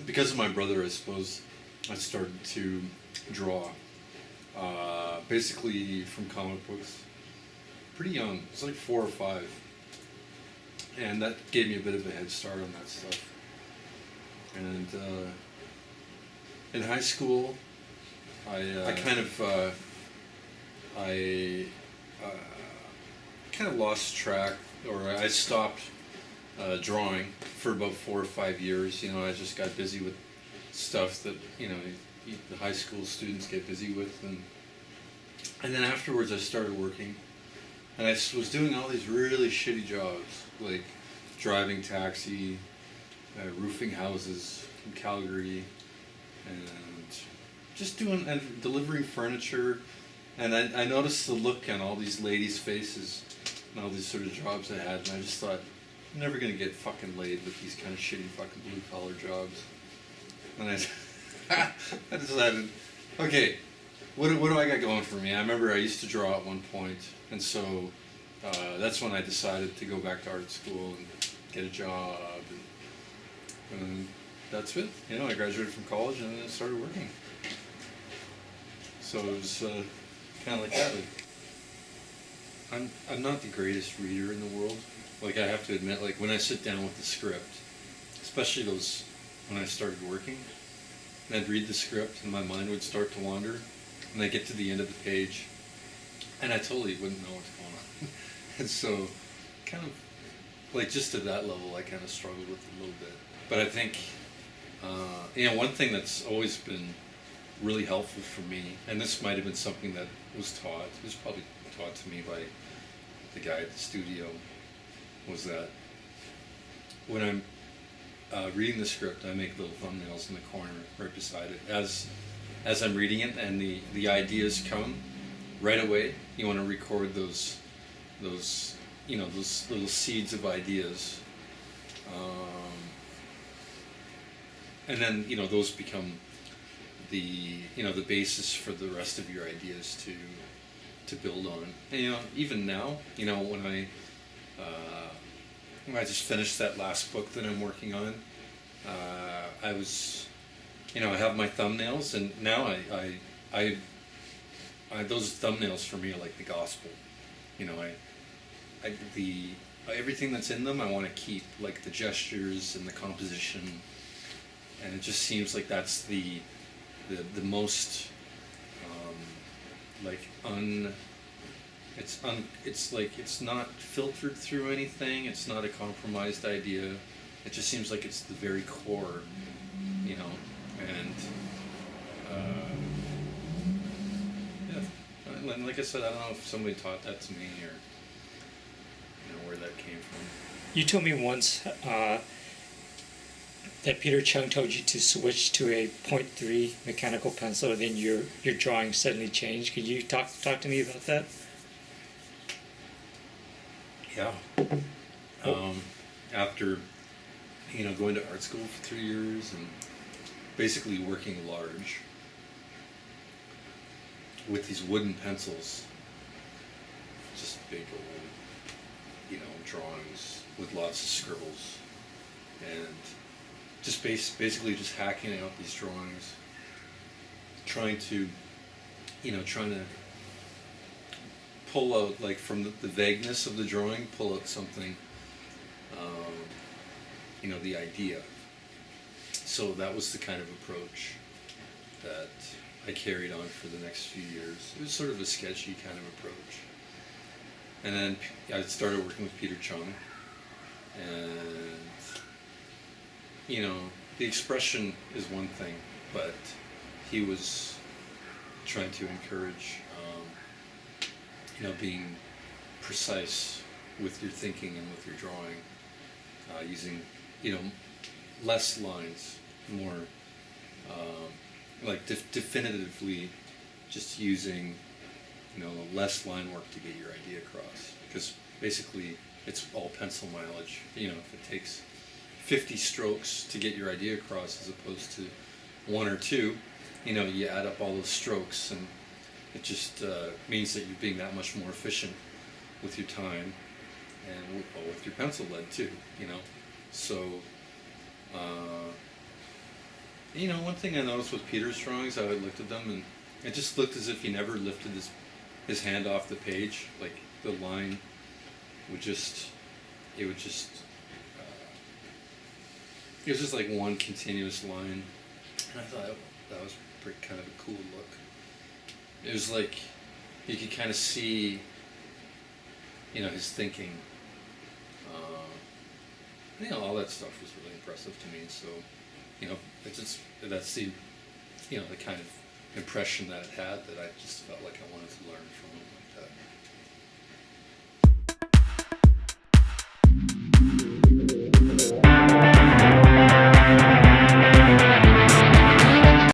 because of my brother, I suppose, I started to draw. Basically from comic books. Pretty young. It was like 4 or 5. And that gave me a bit of a head start on that stuff. And in high school, I kind of lost track, or I stopped drawing for about 4 or 5 years. You know, I just got busy with stuff that, you know, the high school students get busy with, and then afterwards I started working, and I was doing all these really shitty jobs, like driving taxi, roofing houses in Calgary, and just doing and delivering furniture. And I noticed the look on all these ladies' faces and all these sort of jobs I had, and I just thought, I'm never gonna get fucking laid with these kind of shitty fucking blue collar jobs. And I decided, okay, what do I got going for me? I remember I used to draw at one point, and so that's when I decided to go back to art school and get a job, and that's it. You know, I graduated from college and then I started working. So it was kind of like that. Like, I'm not the greatest reader in the world. Like, I have to admit, like when I sit down with the script, especially those when I started working, and I'd read the script and my mind would start to wander, and I'd get to the end of the page and I totally wouldn't know what's going on. And so kind of like just to that level I kind of struggled with it a little bit. But I think you know, one thing that's always been really helpful for me, and this might have been something that was taught, it was probably taught to me by the guy at the studio, was that when I'm reading the script, I make little thumbnails in the corner right beside it as I'm reading it, and the ideas come right away. You want to record those you know, those little seeds of ideas, and then, you know, those become the, you know, the basis for the rest of your ideas to build on. And, you know, even now, you know, when I just finished that last book that I'm working on, I was, you know, I have my thumbnails, and now I those thumbnails for me are like the gospel. You know, everything that's in them I want to keep, like the gestures and the composition, and it just seems like that's the most like it's like it's not filtered through anything. It's not a compromised idea. It just seems like it's the very core, you know. And yeah, and like I said, I don't know if somebody taught that to me, or you know, where that came from. You told me once that Peter Chung told you to switch to a .3 mechanical pencil, and then your drawing suddenly changed. Could you talk to me about that? Yeah. After, you know, going to art school for 3 years and basically working large with these wooden pencils, just big old, you know, drawings with lots of scribbles, and just basically just hacking out these drawings, trying to pull out, like, from the vagueness of the drawing, pull out something, you know, the idea. So that was the kind of approach that I carried on for the next few years. It was sort of a sketchy kind of approach. And then I started working with Peter Chung, and you know, the expression is one thing, but he was trying to encourage, you know, being precise with your thinking and with your drawing, using, you know, less lines, more like definitively just using, you know, less line work to get your idea across, because basically it's all pencil mileage. You know, if it takes 50 strokes to get your idea across as opposed to 1 or 2, you know, you add up all those strokes, and it just means that you're being that much more efficient with your time and with your pencil lead too, you know. So You know, one thing I noticed with Peter's drawings, I looked at them and it just looked as if he never lifted his hand off the page. Like the line would just, it would just, it was just like one continuous line. And I thought that was pretty kind of a cool look. It was like you could kind of see, you know, his thinking. You know, all that stuff was really impressive to me. So, you know, it's just that's the, you know, the kind of impression that it had that I just felt like I wanted to learn from him like that.